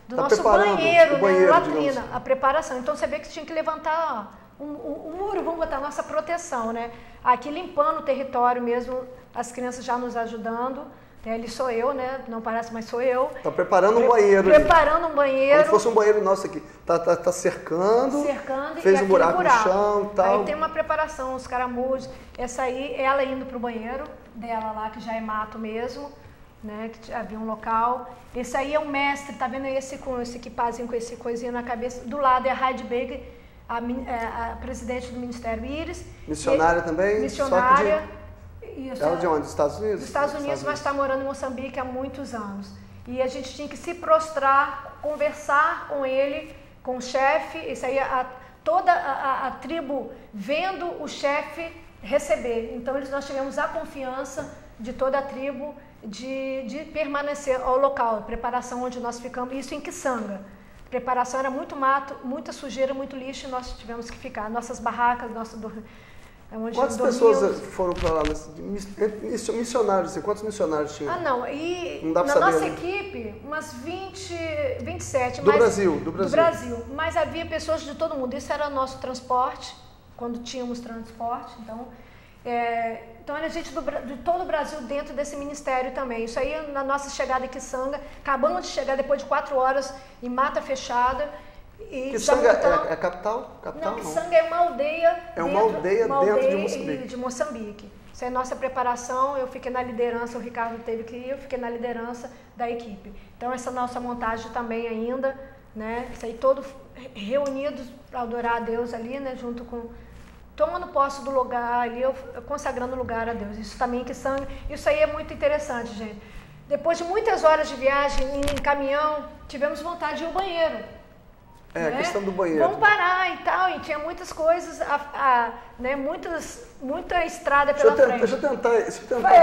do Tá nosso preparando banheiro, o né, banheiro, latrina, digamos. a preparação. Então você vê que tinha que levantar um muro, vamos botar a nossa proteção, né? Aqui limpando o território mesmo, as crianças já nos ajudando. Ali sou eu, né? Não parece, mas sou eu. Tá preparando um banheiro Preparando um banheiro. Como se fosse um banheiro nosso aqui. Tá cercando. Cercando fez e um buraco no chão e tal. Aí tem uma preparação, os caramujos. Essa aí, ela indo pro banheiro dela lá, que já é mato mesmo, né? Que havia um local. Esse aí é o mestre, tá vendo esse com esse equipazinho, com esse coisinha na cabeça. Do lado é a Heidi Baker, a presidente do Ministério Íris. Missionária também? Missionária. Isso, ela de onde? Dos Estados Unidos? Dos Estados Unidos, mas está morando em Moçambique há muitos anos. E a gente tinha que se prostrar, conversar com ele, com o chefe. Isso aí, toda a tribo vendo o chefe receber. Então nós tivemos a confiança de toda a tribo de permanecer ao local, a preparação onde nós ficamos, isso em Kisanga. A preparação era muito mato, muita sujeira, muito lixo, e nós tivemos que ficar. Nossas barracas, Quantas pessoas foram para lá? Missionários, quantos missionários tinham? Não, e não dá pra na saber, nossa né? equipe, umas 27. Do Brasil. Do Brasil, mas havia pessoas de todo mundo. Isso era nosso transporte, quando tínhamos transporte. Então era gente de todo o Brasil dentro desse ministério também. Isso aí, na nossa chegada em Kisanga, acabamos de chegar depois de 4 horas em mata fechada. Kisanga é a capital? Não, Kisanga é uma aldeia. É uma aldeia dentro de Moçambique. De Moçambique. Isso é a nossa preparação. Eu fiquei na liderança, o Ricardo teve que ir, eu fiquei na liderança da equipe. Então, essa nossa montagem também ainda, né? Isso aí todos reunidos para adorar a Deus ali, né? Junto com... tomando posse do lugar ali, consagrando o lugar a Deus. Isso também, Kisanga. Isso aí é muito interessante, gente. Depois de muitas horas de viagem em caminhão, tivemos vontade de ir ao banheiro. A questão do banheiro. Vamos parar e tal, e tinha muitas coisas, né, muita estrada pela frente. Deixa eu tentar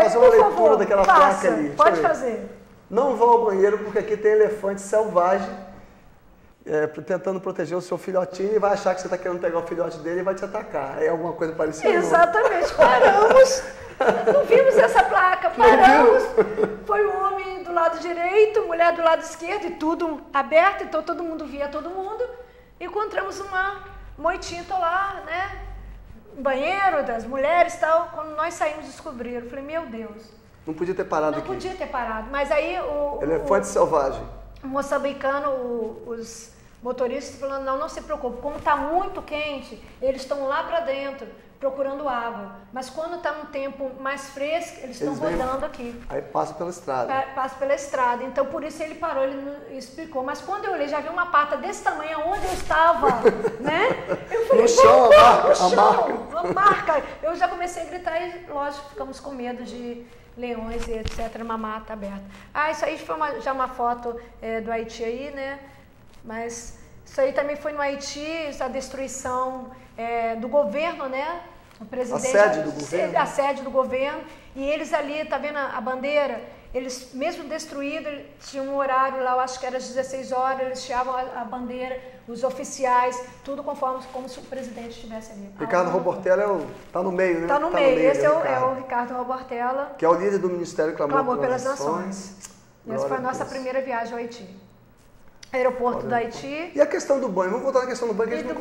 fazer uma leitura daquela placa ali. Pode fazer. Não vá ao banheiro porque aqui tem elefante selvagem tentando proteger o seu filhotinho e vai achar que você está querendo pegar o filhote dele e vai te atacar. É alguma coisa parecida? Exatamente. Paramos, não vimos essa placa, paramos. Foi o homem do lado direito, mulher do lado esquerdo e tudo aberto, então todo mundo via todo mundo. Encontramos uma moitinha lá, né? Um banheiro das mulheres e tal. Quando nós saímos, descobriram. Eu falei, meu Deus. Não podia ter parado aqui. Não podia ter parado. Mas aí elefante selvagem. O moçambicano, os motoristas falando, não se preocupe, como está muito quente, eles estão lá para dentro procurando água. Mas quando está um tempo mais fresco, eles estão rodando aqui. Aí passa pela estrada. Passa pela estrada. Então, por isso ele parou, ele explicou. Mas quando eu olhei, já vi uma pata desse tamanho onde eu estava, né? Eu falei, no chão, a marca. Eu já comecei a gritar e, lógico, ficamos com medo de leões e etc, uma mata aberta. Isso aí foi já uma foto do Haiti aí, né? Mas isso aí também foi no Haiti, essa destruição do governo, né? O presidente, a sede do governo. A sede do governo. E eles ali, tá vendo a bandeira? Eles, mesmo destruídos, tinham um horário lá, eu acho que era às 16 horas, eles tiravam a bandeira, os oficiais, tudo como se o presidente estivesse ali. Ricardo Robortella está no meio, né? Está no meio. Esse é o Ricardo Robortella. Que é o líder do Ministério Clamor pelas Nações. Essa foi a nossa primeira viagem ao Haiti. Aeroporto do Haiti. E a questão do banho? Vamos voltar na questão do banho. A gente não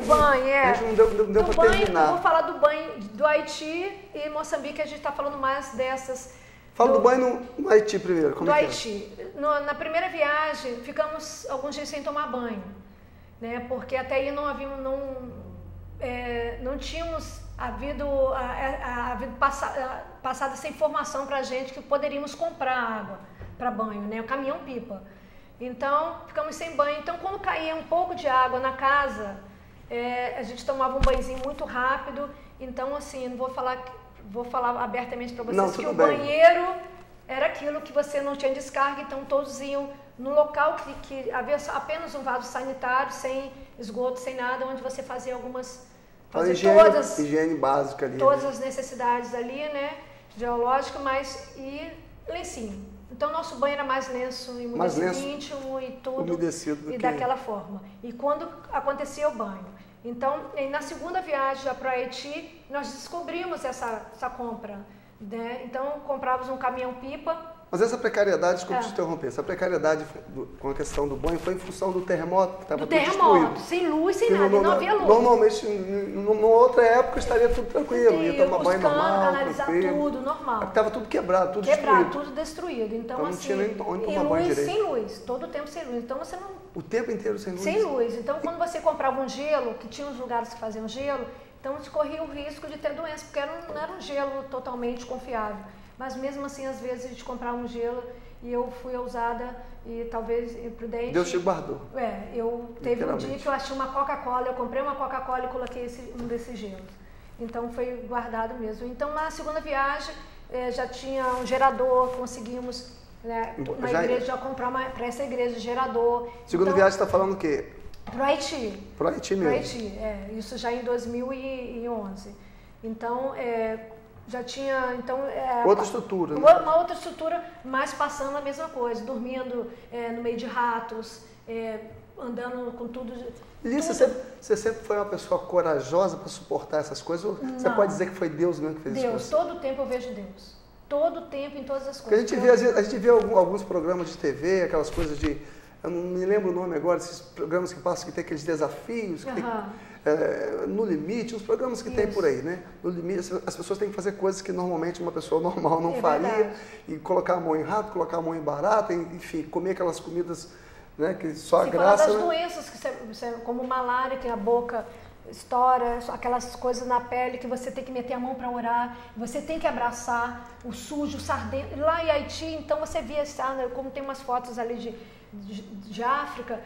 deu para terminar. Eu vou falar do banho do Haiti e Moçambique, a gente está falando mais dessas. Fala do banho no Haiti primeiro. Como do Haiti. Na primeira viagem, ficamos alguns dias sem tomar banho, né? Porque até aí não tínhamos passado essa informação para a gente que poderíamos comprar água para banho, né? O caminhão-pipa. Então, ficamos sem banho. Então, quando caía um pouco de água na casa, a gente tomava um banhozinho muito rápido. Então, assim, não vou falar abertamente para vocês que o banheiro era aquilo que você não tinha descarga. Então, todos iam no local que havia apenas um vaso sanitário, sem esgoto, sem nada, onde você fazia higiene básica ali. Todas as necessidades ali, né? Geológico, e lencinho. Então, nosso banho era mais lenço, íntimo e tudo. Umedecido. E daquela forma. E quando acontecia o banho. Então, na segunda viagem para o Haiti, nós descobrimos essa compra, né? Então, comprávamos um caminhão-pipa Mas essa precariedade, desculpa te interromper, essa precariedade com a questão do banho foi em função do terremoto que estava tudo destruído. Sem luz, sem nada, não havia luz. Normalmente, numa outra época, estaria tudo tranquilo, ia tomar banho normal, canalizar tudo, normal. Estava tudo quebrado, tudo destruído. Tudo destruído. Então não assim, tinha nem onde tomar banho direito. Sem luz, todo o tempo sem luz. Então você não... O tempo inteiro sem luz? Sem luz. Então quando você comprava um gelo, que tinha uns lugares que faziam gelo, então você corria o risco de ter doença, porque não era um gelo totalmente confiável. Mas mesmo assim, às vezes a gente comprava um gelo e eu fui ousada e talvez imprudente. Deus te guardou. Teve um dia que eu achei uma Coca-Cola, eu comprei uma Coca-Cola e coloquei um desses gelos. Então foi guardado mesmo. Então na segunda viagem já tinha um gerador, conseguimos na igreja já comprar para essa igreja gerador. Segunda viagem você está falando o quê? Para o Haiti. Para o Haiti mesmo. Para o Haiti, isso já em 2011. Então, já tinha... outra estrutura. Né? Uma outra estrutura, mas passando a mesma coisa, dormindo no meio de ratos, andando com tudo... Lícia, você sempre foi uma pessoa corajosa para suportar essas coisas? Ou você pode dizer que foi Deus mesmo que fez isso? Deus, todo tempo eu vejo Deus. Todo tempo, em todas as coisas. Porque a gente vê alguns programas de TV, aquelas coisas de... Eu não me lembro o nome agora, esses programas que passam, que tem aqueles desafios, que tem, no limite, uns programas que tem por aí, né? No limite, as pessoas têm que fazer coisas que normalmente uma pessoa normal não faria, verdade. E colocar a mão em rato, colocar a mão em barata, enfim, comer aquelas comidas, né, que só a graça... Falar das doenças, como malária, que a boca estoura, aquelas coisas na pele que você tem que meter a mão para orar, você tem que abraçar o sujo, o sardento. Lá em Haiti, então você via, como tem umas fotos ali de África,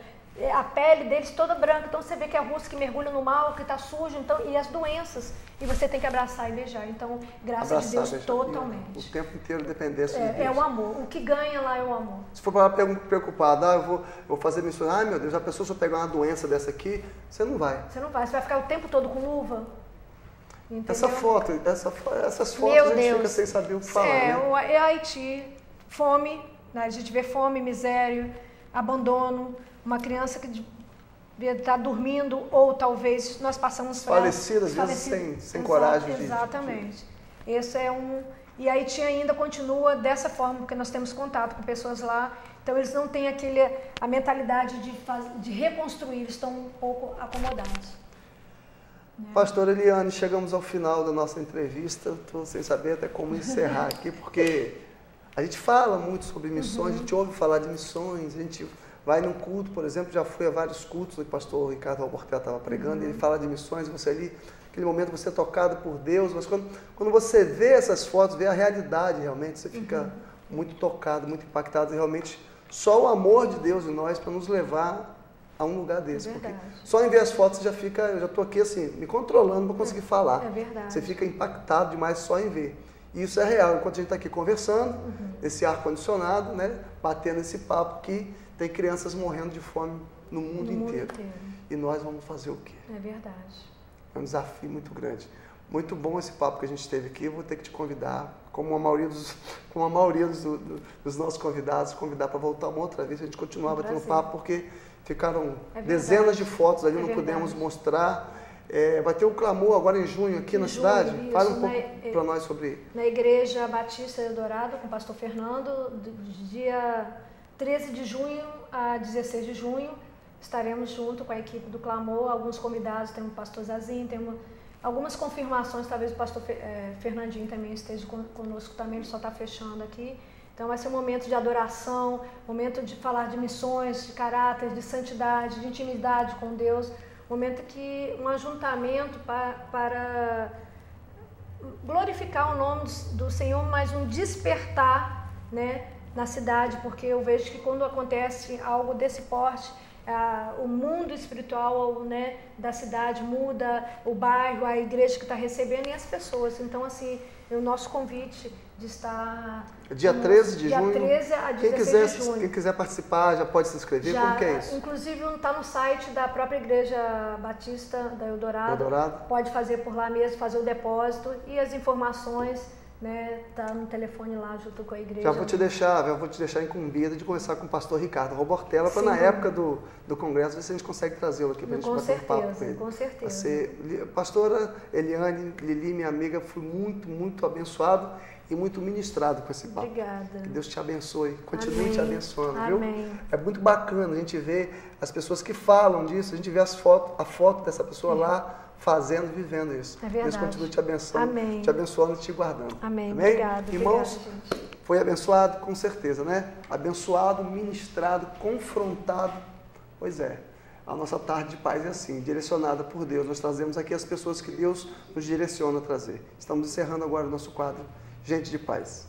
a pele deles toda branca, então você vê que é a russa que mergulha no mal, que está sujo, então, e as doenças, e você tem que abraçar e beijar. Então, graças a Deus, beijar, totalmente. O tempo inteiro dependência de Deus. É o amor, o que ganha lá é o amor. Se for para preocupado, eu vou fazer missões, meu Deus, a pessoa se eu pegar uma doença dessa aqui, você não vai. Você não vai, você vai ficar o tempo todo com luva. Entendeu? Essas fotos a gente fica sem saber o que falar, né? Haiti, fome, né? A gente vê fome, miséria, abandono, uma criança que devia estar dormindo, ou talvez nós passamos... Falecida, às vezes sem coragem de... Exatamente. Esse é E Haiti ainda continua dessa forma, porque nós temos contato com pessoas lá, então eles não têm a mentalidade de reconstruir, eles estão um pouco acomodados. Pastora Eliane, chegamos ao final da nossa entrevista, estou sem saber até como encerrar aqui, porque a gente fala muito sobre missões, a gente ouve falar de missões, a gente vai num culto, por exemplo, já fui a vários cultos que o pastor Ricardo Albortel estava pregando, ele fala de missões, você ali, naquele momento você é tocado por Deus, mas quando você vê essas fotos, vê a realidade realmente, você fica muito tocado, muito impactado, realmente só o amor de Deus em nós para nos levar a um lugar desse. Porque só em ver as fotos eu já estou aqui assim, me controlando para conseguir falar. É verdade. Você fica impactado demais só em ver. E isso é real, enquanto a gente está aqui conversando, nesse ar-condicionado, né, batendo esse papo que tem crianças morrendo de fome no mundo inteiro. E nós vamos fazer o quê? É verdade. É um desafio muito grande. Muito bom esse papo que a gente teve aqui. Eu vou ter que te convidar, como a maioria dos nossos convidados, convidar para voltar uma outra vez, a gente continuar batendo papo, porque ficaram dezenas de fotos ali, não pudemos mostrar. Vai ter um clamor agora em junho aqui na cidade. Isso, fala um pouco para nós sobre... Na Igreja Batista Eldorado, com o pastor Fernando, dia 13 de junho a 16 de junho, estaremos junto com a equipe do Clamor, alguns convidados, temos o pastor Zazinho, temos algumas confirmações, talvez o pastor Fernandinho também esteja conosco também, ele só está fechando aqui. Então vai ser um momento de adoração, momento de falar de missões, de caráter, de santidade, de intimidade com Deus, momento que um ajuntamento para glorificar o nome do Senhor, mas um despertar, né, na cidade, porque eu vejo que quando acontece algo desse porte, o mundo espiritual, né, da cidade muda, o bairro, a igreja que está recebendo e as pessoas. Então, assim, o nosso convite de estar... Dia 13 de junho. Dia 13 a 16 de junho. Quem quiser participar já pode se inscrever, como que é isso? Inclusive está no site da própria Igreja Batista da Eldorado. Pode fazer por lá mesmo, fazer o depósito e as informações... Né, tá no telefone lá junto com a igreja. Já vou te deixar incumbida de conversar com o pastor Ricardo Robortella para na época do congresso ver se a gente consegue trazê-lo aqui para a gente bater um papo com ele. Com certeza. Pastora Eliane, Lili, minha amiga, fui muito, muito abençoado e muito ministrado com esse papo. Obrigada. Que Deus te abençoe, continue Amém. te abençoando, Amém. viu? É muito bacana a gente ver as pessoas que falam disso, a gente vê a foto dessa pessoa lá fazendo, vivendo isso. É verdade. Deus continue te abençoando, Amém. te abençoando e te guardando. Amém. Amém? Obrigada. Irmãos, Obrigada, gente. foi abençoado? Com certeza, né? Abençoado, ministrado, confrontado. Pois é, a nossa tarde de paz é assim, direcionada por Deus. Nós trazemos aqui as pessoas que Deus nos direciona a trazer. Estamos encerrando agora o nosso quadro Gente de Paz.